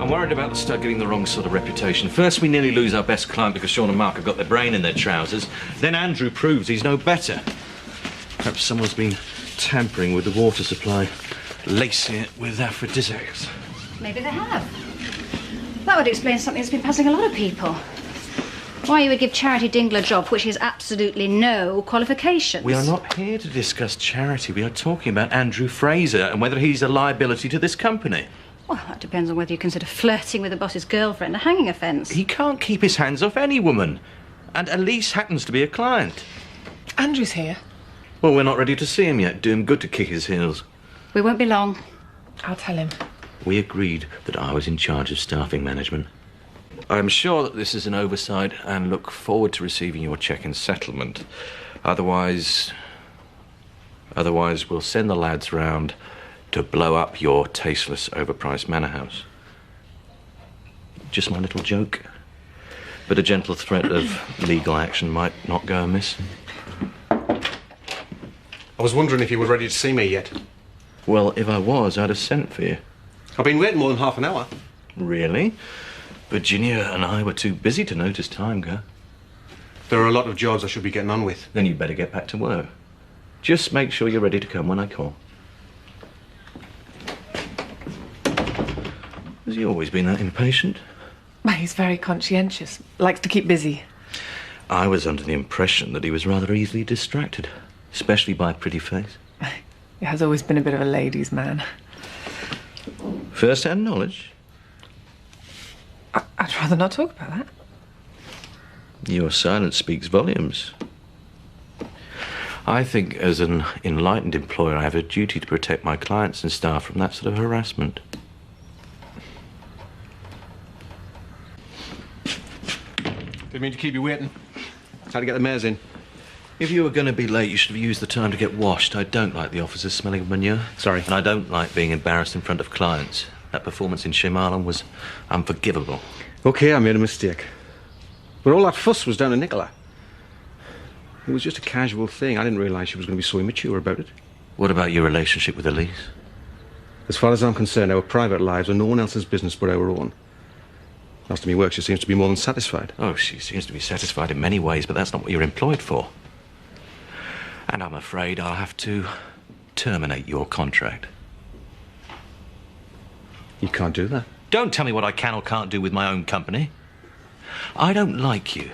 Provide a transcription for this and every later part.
I'm worried about the stud getting the wrong sort of reputation. First, we nearly lose our best client because Sean and Mark have got their brain in their trousers. Then Andrew proves he's no better. Perhaps someone's been tampering with the water supply, lacing it with aphrodisiacs. Maybe they have. That would explain something that's been puzzling a lot of people. Why you would give Charity Dingle a job for which he has absolutely no qualifications. We are not here to discuss charity. We are talking about Andrew Fraser and whether he's a liability to this company. Well, that depends on whether you consider flirting with the boss's girlfriend a hanging offence. He can't keep his hands off any woman. And Elise happens to be a client. Andrew's here. Well, we're not ready to see him yet. Do him good to kick his heels. We won't be long. I'll tell him. We agreed that I was in charge of staffing management. I'm sure that this is an oversight and look forward to receiving your cheque in settlement. Otherwise, we'll send the lads round to blow up your tasteless, overpriced manor house. Just my little joke. But a gentle threat of legal action might not go amiss. I was wondering if you were ready to see me yet. Well, if I was, I'd have sent for you. I've been waiting more than half an hour. Really? Virginia and I were too busy to notice time go. There are a lot of jobs I should be getting on with. Then you'd better get back to work. Just make sure you're ready to come when I call. Has he always been that impatient? Well, he's very conscientious. Likes to keep busy. I was under the impression that he was rather easily distracted, especially by a pretty face. He has always been a bit of a ladies' man. First-hand knowledge? I'd rather not talk about that. Your silence speaks volumes. I think as an enlightened employer, I have a duty to protect my clients and staff from that sort of harassment. Didn't mean to keep you waiting. Time to get the mares in. If you were going to be late, you should have used the time to get washed. I don't like the officers smelling of manure. Sorry. And I don't like being embarrassed in front of clients. That performance in Shimalan was unforgivable. OK, I made a mistake. But all that fuss was down to Nicola. It was just a casual thing. I didn't realise she was going to be so immature about it. What about your relationship with Elise? As far as I'm concerned, our private lives are no one else's business but our own. Last time he worked, she seems to be more than satisfied. Oh, she seems to be satisfied in many ways, but that's not what you're employed for. And I'm afraid I'll have to terminate your contract. You can't do that. Don't tell me what I can or can't do with my own company. I don't like you.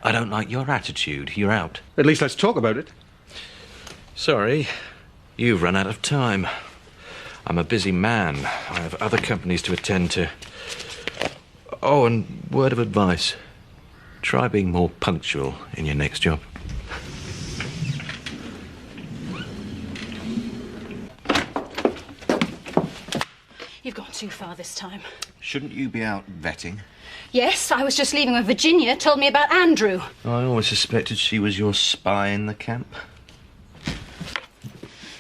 I don't like your attitude. You're out. At least let's talk about it. Sorry, you've run out of time. I'm a busy man. I have other companies to attend to. Oh, and word of advice. Try being more punctual in your next job. You've gone too far this time. Shouldn't you be out vetting? Yes, I was just leaving when Virginia told me about Andrew. I always suspected she was your spy in the camp.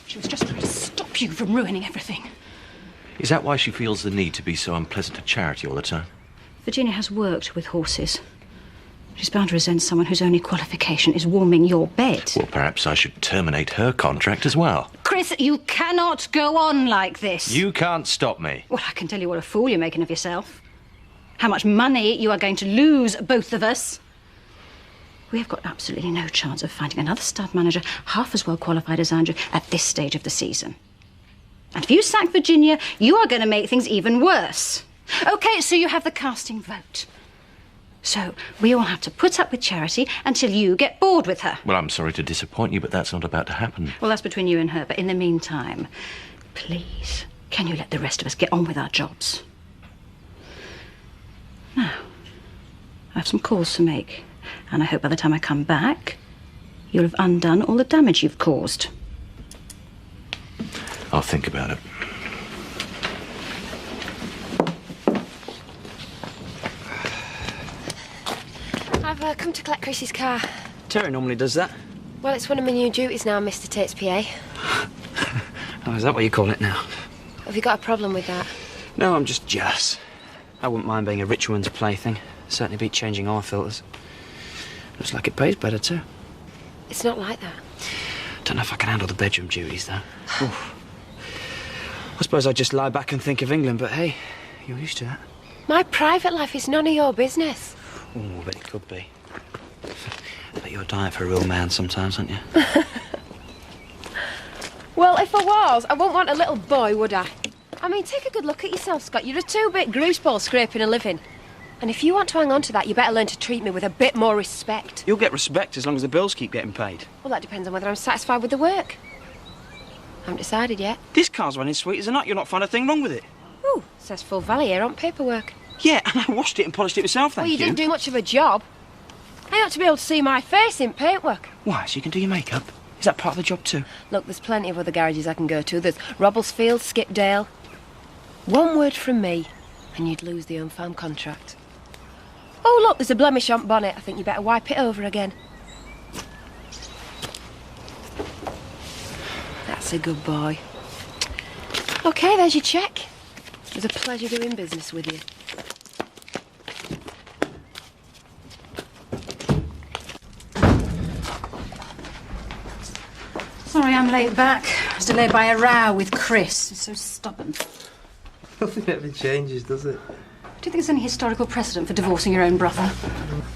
She was just trying to stop you from ruining everything. Is that why she feels the need to be so unpleasant to Charity all the time? Virginia has worked with horses. She's bound to resent someone whose only qualification is warming your bed. Well, perhaps I should terminate her contract as well. Chris, you cannot go on like this. You can't stop me. Well, I can tell you what a fool you're making of yourself. How much money you are going to lose, both of us. We have got absolutely no chance of finding another stud manager half as well qualified as Andrew at this stage of the season. And if you sack Virginia, you are going to make things even worse. OK, so you have the casting vote. So we all have to put up with Charity until you get bored with her. Well, I'm sorry to disappoint you, but that's not about to happen. Well, that's between you and her. But in the meantime, please, can you let the rest of us get on with our jobs? Now, I have some calls to make. And I hope by the time I come back, you'll have undone all the damage you've caused. I'll think about it. I've come to collect Chrissy's car. Terry normally does that. Well, it's one of my new duties now, Mr. Tate's PA. Oh, is that what you call it now? Have you got a problem with that? No, I'm just jealous. I wouldn't mind being a rich woman's plaything. Certainly beat changing oil filters. Looks like it pays better, too. It's not like that. Don't know if I can handle the bedroom duties, though. Oof. I suppose I'd just lie back and think of England, but hey, you're used to that. My private life is none of your business. Oh, but it could be. But you're dying for a real man sometimes, aren't you? Well, if I was, I wouldn't want a little boy, would I? I mean, take a good look at yourself, Scott. You're a two-bit greaseball scraping a living. And if you want to hang on to that, you better learn to treat me with a bit more respect. You'll get respect as long as the bills keep getting paid. Well, that depends on whether I'm satisfied with the work. I haven't decided yet. This car's running sweet as a nut. You'll not find a thing wrong with it. Ooh, says Full Valley here on paperwork. Yeah, and I washed it and polished it myself, thank Well, you didn't do much of a job. I ought to be able to see my face in paintwork. Why, so you can do your makeup? Is that part of the job too? Look, there's plenty of other garages I can go to. There's Robblesfield, Skipdale. One word from me, and you'd lose the Home Farm contract. Oh, look, there's a blemish on bonnet. I think you better wipe it over again. That's a good boy. OK, there's your cheque. It was a pleasure doing business with you. Sorry I'm late back. I was delayed by a row with Chris. He's so stubborn. Nothing ever changes, does it? Do you think there's any historical precedent for divorcing your own brother?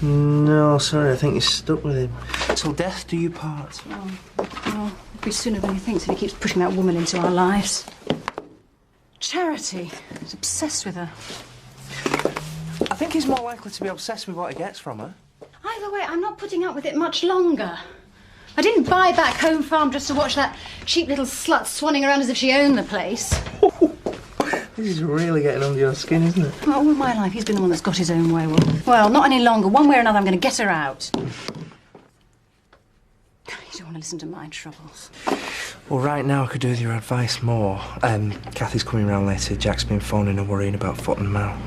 No, sorry, I think you're stuck with him. Till death do you part. Well, it'll be sooner than he thinks if he keeps pushing that woman into our lives. Charity. He's obsessed with her. I think he's more likely to be obsessed with what he gets from her. Either way, I'm not putting up with it much longer. I didn't buy back Home Farm just to watch that cheap little slut swanning around as if she owned the place. This is really getting under your skin, isn't it? Well, all my life, he's been the one that's got his own way. Well, not any longer. One way or another, I'm going to get her out. You don't want to listen to my troubles. Well, right now I could do with your advice more. Kathy's coming round later. Jack's been phoning and worrying about footing them out.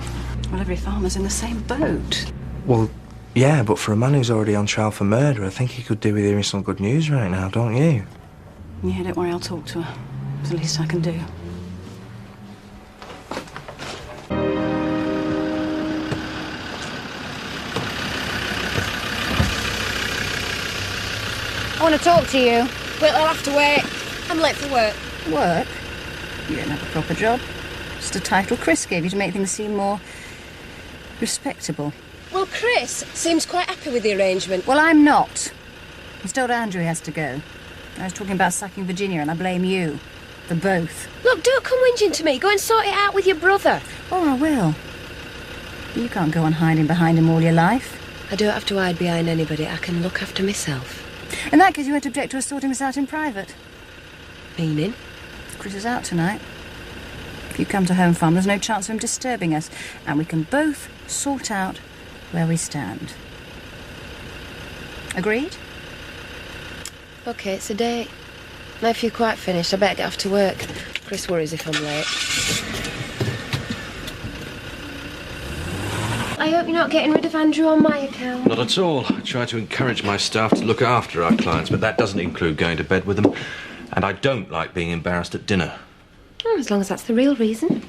Well, every farmer's in the same boat. Well, yeah, but for a man who's already on trial for murder, I think he could do with hearing some good news right now, don't you? Yeah, don't worry, I'll talk to her. It's the least I can do. I want to talk to you. But I'll have to wait. I'm late for work. Work? You don't have a proper job. Just a title Chris gave you to make things seem more respectable. Well, Chris seems quite happy with the arrangement. Well, I'm not. He's told Andrew he has to go. I was talking about sacking Virginia, and I blame you. For both. Look, don't come whinging to me. Go and sort it out with your brother. Oh, I will. But you can't go on hiding behind him all your life. I don't have to hide behind anybody. I can look after myself. In that case, you won't object to us sorting this out in private. Meaning? Chris is out tonight. If you come to Home Farm, there's no chance of him disturbing us. And we can both sort out where we stand. Agreed? OK, it's a date. Now, if you're quite finished, I better get off to work. Chris worries if I'm late. I hope you're not getting rid of Andrew on my account. Not at all. I try to encourage my staff to look after our clients, but that doesn't include going to bed with them. And I don't like being embarrassed at dinner. As long as that's the real reason.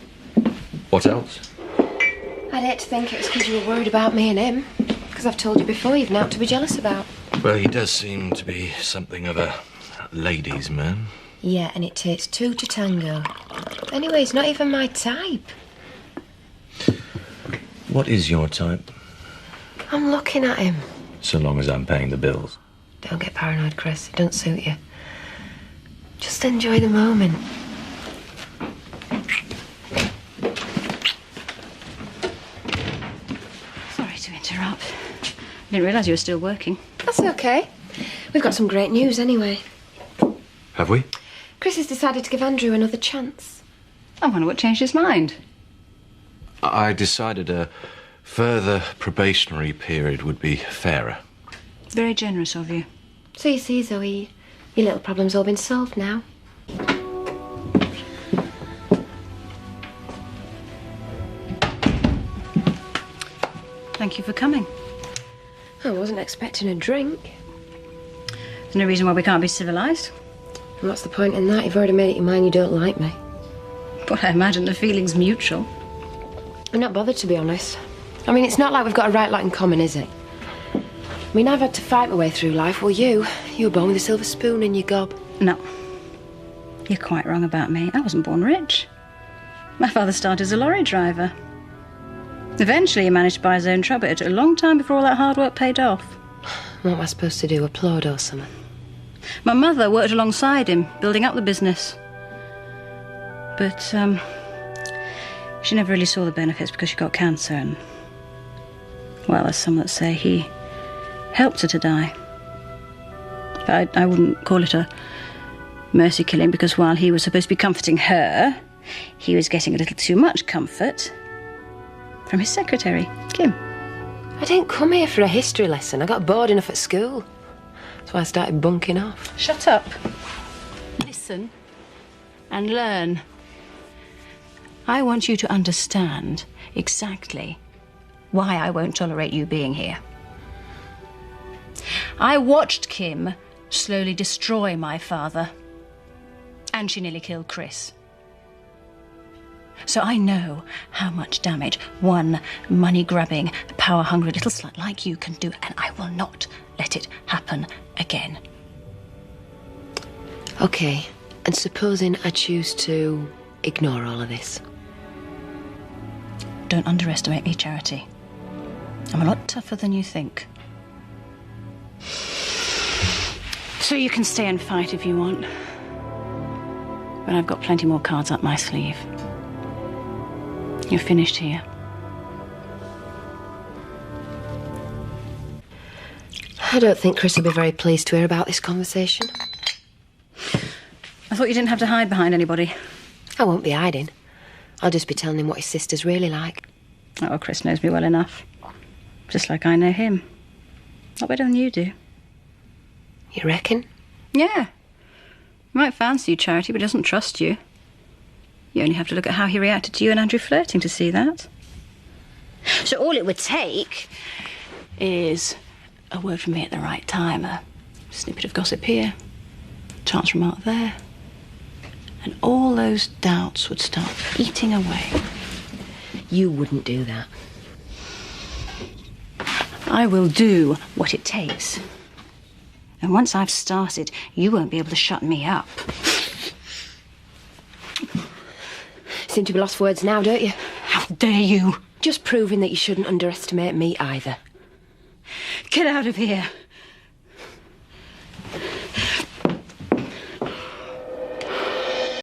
What else? I'd hate to think it was because you were worried about me and him. Because I've told you before, you've naught to be jealous about. Well, he does seem to be something of a ladies' man. Yeah, and it takes two to tango. Anyway, he's not even my type. What is your type? I'm looking at him. So long as I'm paying the bills. Don't get paranoid, Chris. It don't suit you. Just enjoy the moment. Sorry to interrupt. I didn't realise you were still working. That's okay. We've got some great news anyway. Have we? Chris has decided to give Andrew another chance. I wonder what changed his mind. I decided a further probationary period would be fairer. Very generous of you. So you see, Zoe, your little problem's all been solved now. Thank you for coming. I wasn't expecting a drink. There's no reason why we can't be civilised. And what's the point in that? You've already made it your mind you don't like me. But I imagine the feeling's mutual. I'm not bothered, to be honest. I mean, it's not like we've got a right lot in common, is it? I mean, I've had to fight my way through life. Well, you were born with a silver spoon in your gob. No. You're quite wrong about me. I wasn't born rich. My father started as a lorry driver. Eventually he managed to buy his own truck, but it took a long time before all that hard work paid off. What am I supposed to do, applaud or something? My mother worked alongside him, building up the business. But, she never really saw the benefits because she got cancer and, well, there's some that say he helped her to die. But I wouldn't call it a mercy killing because while he was supposed to be comforting her, he was getting a little too much comfort from his secretary, Kim. I didn't come here for a history lesson. I got bored enough at school. That's why I started bunking off. Shut up. Listen and learn. I want you to understand exactly why I won't tolerate you being here. I watched Kim slowly destroy my father, and she nearly killed Chris. So I know how much damage one money-grabbing, power-hungry little slut like you can do, and I will not let it happen again. OK, and supposing I choose to ignore all of this? Don't underestimate me, Charity. I'm a lot tougher than you think. So you can stay and fight if you want. But I've got plenty more cards up my sleeve. You're finished here. I don't think Chris will be very pleased to hear about this conversation. I thought you didn't have to hide behind anybody. I won't be hiding. I'll just be telling him what his sister's really like. Oh, Chris knows me well enough. Just like I know him. Not better than you do. You reckon? Yeah. He might fancy you, Charity, but he doesn't trust you. You only have to look at how he reacted to you and Andrew flirting to see that. So all it would take is a word from me at the right time, a snippet of gossip here, a chance remark there, and all those doubts would start eating away. You wouldn't do that. I will do what it takes. And once I've started, you won't be able to shut me up. Seem to be lost for words now, don't you? How dare you? Just proving that you shouldn't underestimate me either. Get out of here.